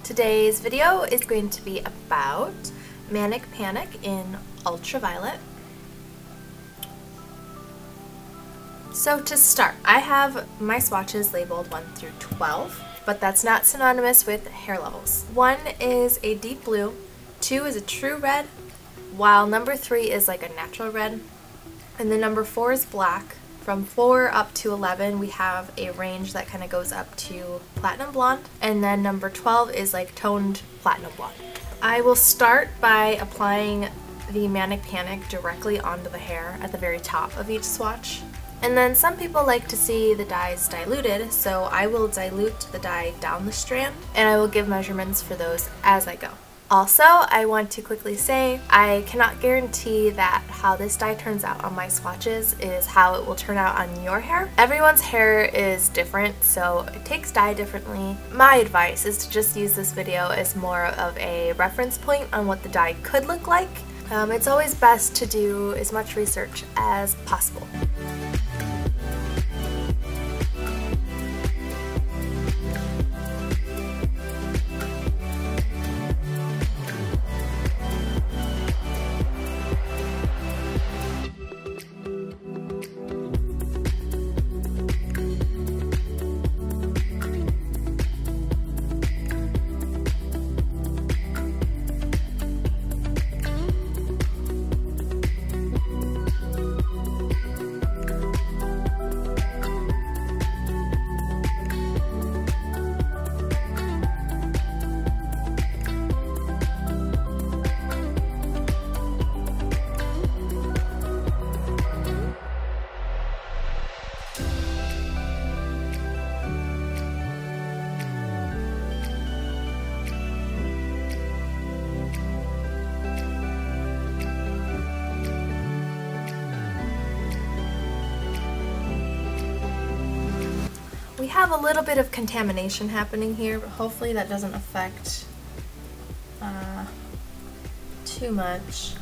Today's video is going to be about Manic Panic in Ultraviolet. So to start, I have my swatches labeled 1 through 12, but that's not synonymous with hair levels. 1 is a deep blue, 2 is a true red, while number 3 is like a natural red, and then number 4 is black. From 4 up to 11 we have a range that kind of goes up to platinum blonde, and then number 12 is like toned platinum blonde. I will start by applying the Manic Panic directly onto the hair at the very top of each swatch. And then some people like to see the dyes diluted, so I will dilute the dye down the strand and I will give measurements for those as I go. Also, I want to quickly say I cannot guarantee that how this dye turns out on my swatches is how it will turn out on your hair. Everyone's hair is different, so it takes dye differently. My advice is to just use this video as more of a reference point on what the dye could look like. It's always best to do as much research as possible. We have a little bit of contamination happening here, but hopefully that doesn't affect too much.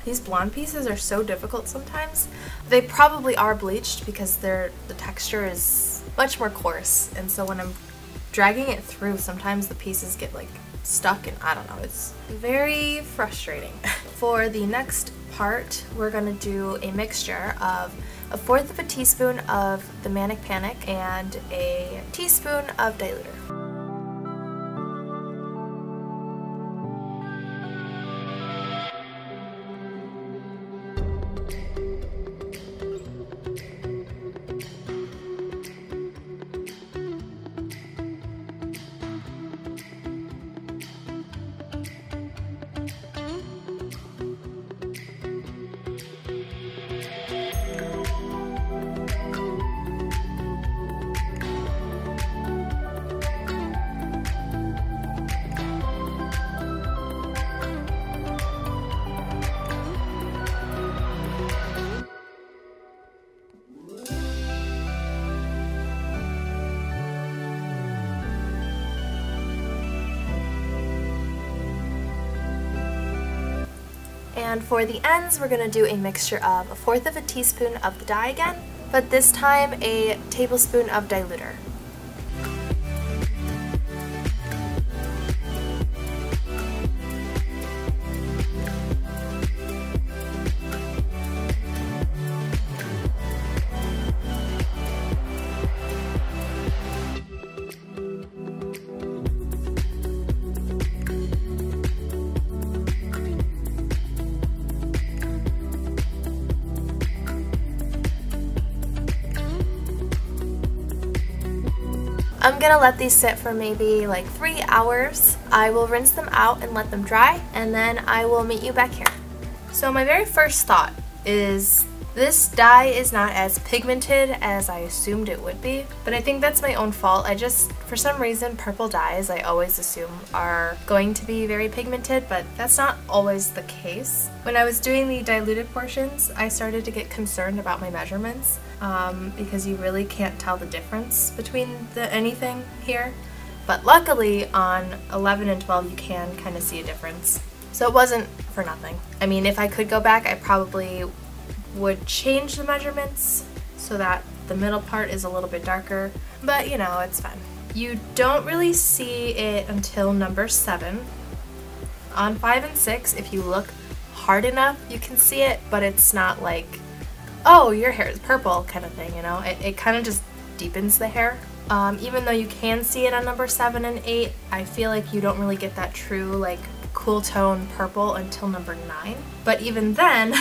These blonde pieces are so difficult sometimes. They probably are bleached because the texture is much more coarse, and so when I'm dragging it through, sometimes the pieces get like stuck, and I don't know, it's very frustrating. For the next part, we're gonna do a mixture of 1/4 of a teaspoon of the Manic Panic and a teaspoon of diluter. And for the ends, we're going to do a mixture of 1/4 of a teaspoon of the dye again, but this time a tablespoon of diluter. I'm gonna let these sit for maybe like 3 hours. I will rinse them out and let them dry, and then I will meet you back here. So my very first thought is this dye is not as pigmented as I assumed it would be, but I think that's my own fault. For some reason, purple dyes I always assume are going to be very pigmented, but that's not always the case. When I was doing the diluted portions, I started to get concerned about my measurements because you really can't tell the difference between anything here. But luckily on 11 and 12 you can kind of see a difference. So it wasn't for nothing. I mean, if I could go back, I probably would change the measurements so that the middle part is a little bit darker, but you know, it's fine. You don't really see it until number 7. On 5 and 6, if you look hard enough, you can see it, but it's not like, oh, your hair is purple kind of thing, you know? It kind of just deepens the hair. Even though you can see it on number 7 and 8, I feel like you don't really get that true like cool tone purple until number 9. But even then,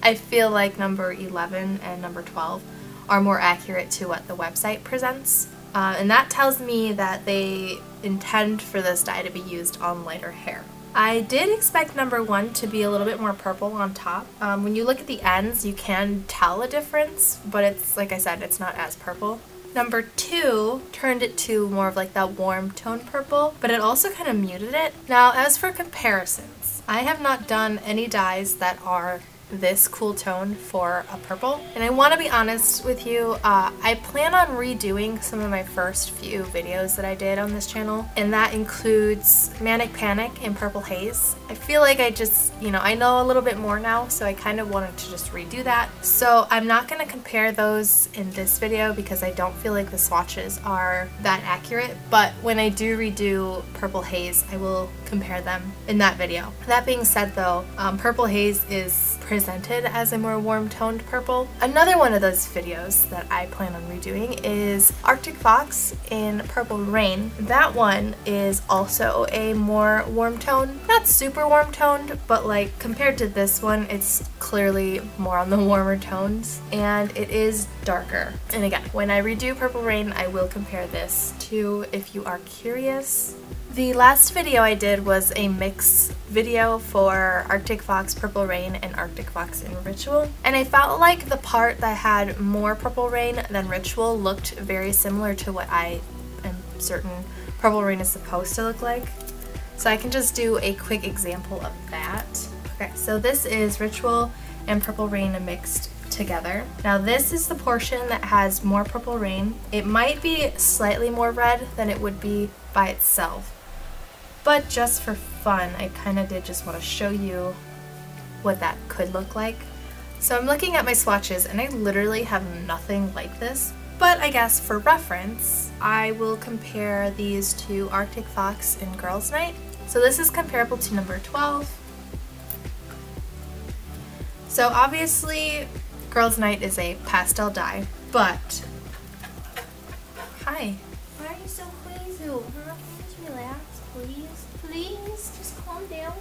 I feel like number 11 and number 12 are more accurate to what the website presents. And that tells me that they intend for this dye to be used on lighter hair. I did expect number 1 to be a little bit more purple on top. When you look at the ends, you can tell a difference, but it's, like I said, it's not as purple. Number 2 turned it to more of like that warm tone purple, but it also kind of muted it. Now, as for comparisons, I have not done any dyes that are this cool tone for a purple, and I want to be honest with you, I plan on redoing some of my first few videos that I did on this channel, and that includes Manic Panic and Purple Haze. I feel like I just, you know, I know a little bit more now, so I kind of wanted to just redo that. So I'm not going to compare those in this video because I don't feel like the swatches are that accurate, but when I do redo Purple Haze, I will compare them in that video. That being said though, Purple Haze is presented as a more warm toned purple. Another one of those videos that I plan on redoing is Arctic Fox in Purple Rain. That one is also a more warm tone, not super warm toned, but like compared to this one, it's clearly more on the warmer tones, and it is darker. And again, when I redo Purple Rain, I will compare this to, if you are curious. The last video I did was a mix video for Arctic Fox Purple Rain and Arctic Fox in Ritual, and I felt like the part that had more Purple Rain than Ritual looked very similar to what I am certain Purple Rain is supposed to look like. So I can just do a quick example of that. Okay, so this is Ritual and Purple Rain mixed together. Now this is the portion that has more Purple Rain. It might be slightly more red than it would be by itself, but just for fun, I kind of did just want to show you what that could look like. So I'm looking at my swatches and I literally have nothing like this, but I guess for reference, I will compare these to Arctic Fox and Girls Night. So this is comparable to number 12. So obviously, Girls Night is a pastel dye, but... Hi. Why are you so crazy? Huh? Just relax, please. Please, just calm down.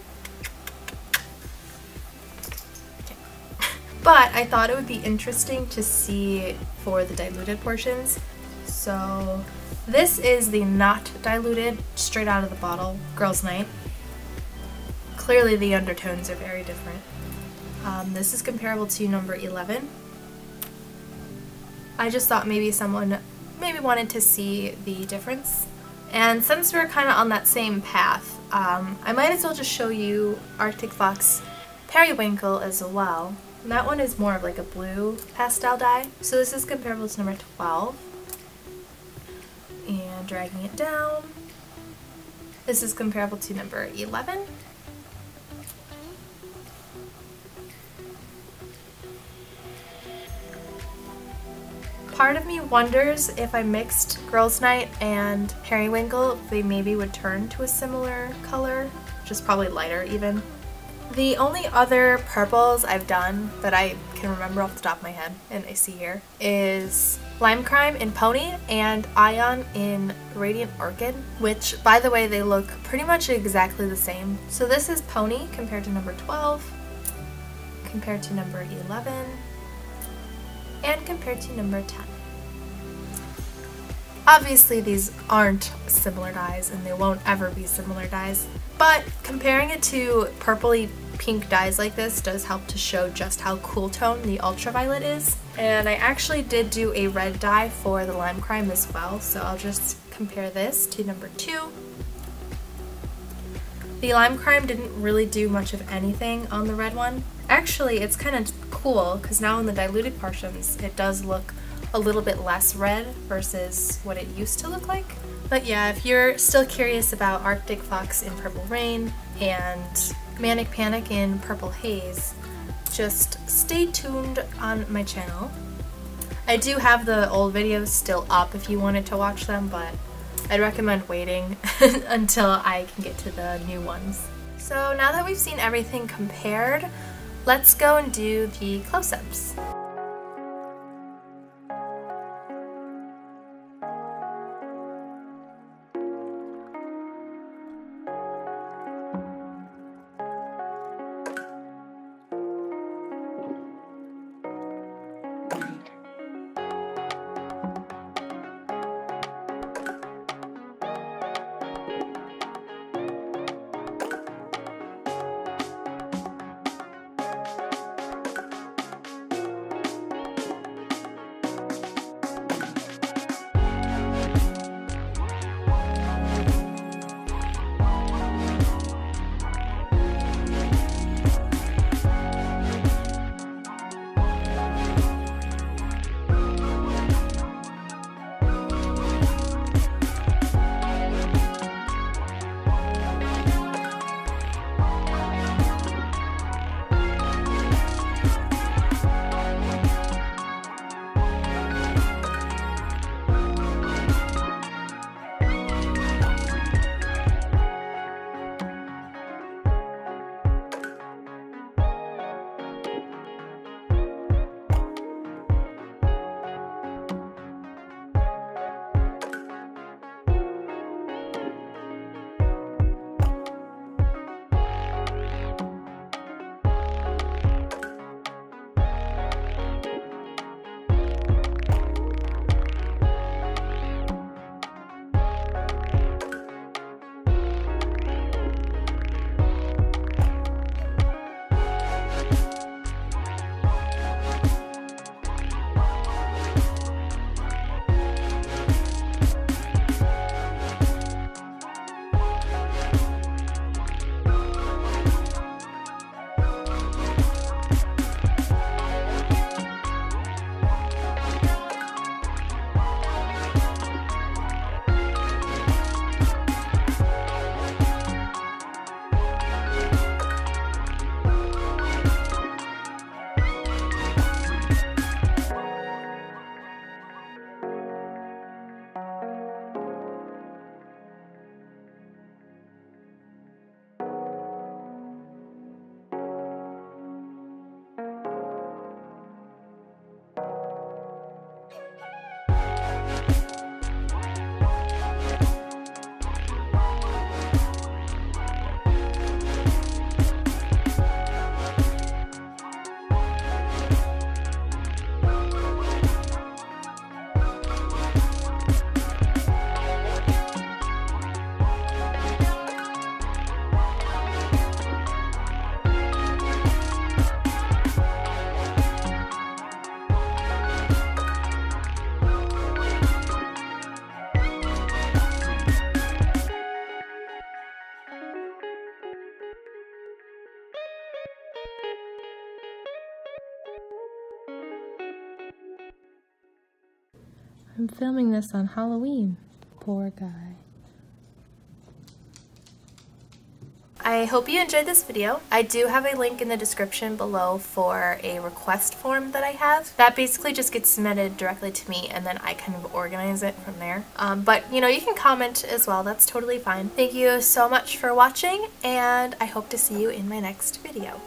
But I thought it would be interesting to see for the diluted portions. So this is the not diluted, straight out of the bottle, Girls Night. Clearly the undertones are very different. This is comparable to number 11. I just thought maybe someone wanted to see the difference. And since we're kind of on that same path, I might as well just show you Arctic Fox Periwinkle as well. And that one is more of like a blue pastel dye. So this is comparable to number 12. And dragging it down. This is comparable to number 11. Part of me wonders if I mixed Girls Night and Periwinkle, if they maybe would turn to a similar color, just probably lighter even. The only other purples I've done that I can remember off the top of my head, and I see here, is Lime Crime in Pony and Ion in Radiant Orchid, which, by the way, they look pretty much exactly the same. So this is Pony compared to number 12, compared to number 11, and compared to number 10. Obviously these aren't similar dyes and they won't ever be similar dyes, but comparing it to purpley pink dyes like this does help to show just how cool tone the ultraviolet is. And I actually did do a red dye for the Lime Crime as well, so I'll just compare this to number 2. The Lime Crime didn't really do much of anything on the red one. Actually, it's kind of cool because now in the diluted portions it does look a little bit less red versus what it used to look like. But yeah, if you're still curious about Arctic Fox in Purple Rain and Manic Panic in Purple Haze, just stay tuned on my channel. I do have the old videos still up if you wanted to watch them, but I'd recommend waiting until I can get to the new ones. So now that we've seen everything compared, let's go and do the close-ups. I'm filming this on Halloween. Poor guy. I hope you enjoyed this video. I do have a link in the description below for a request form that I have. That basically just gets submitted directly to me and then I kind of organize it from there. But you know, you can comment as well. That's totally fine. Thank you so much for watching and I hope to see you in my next video.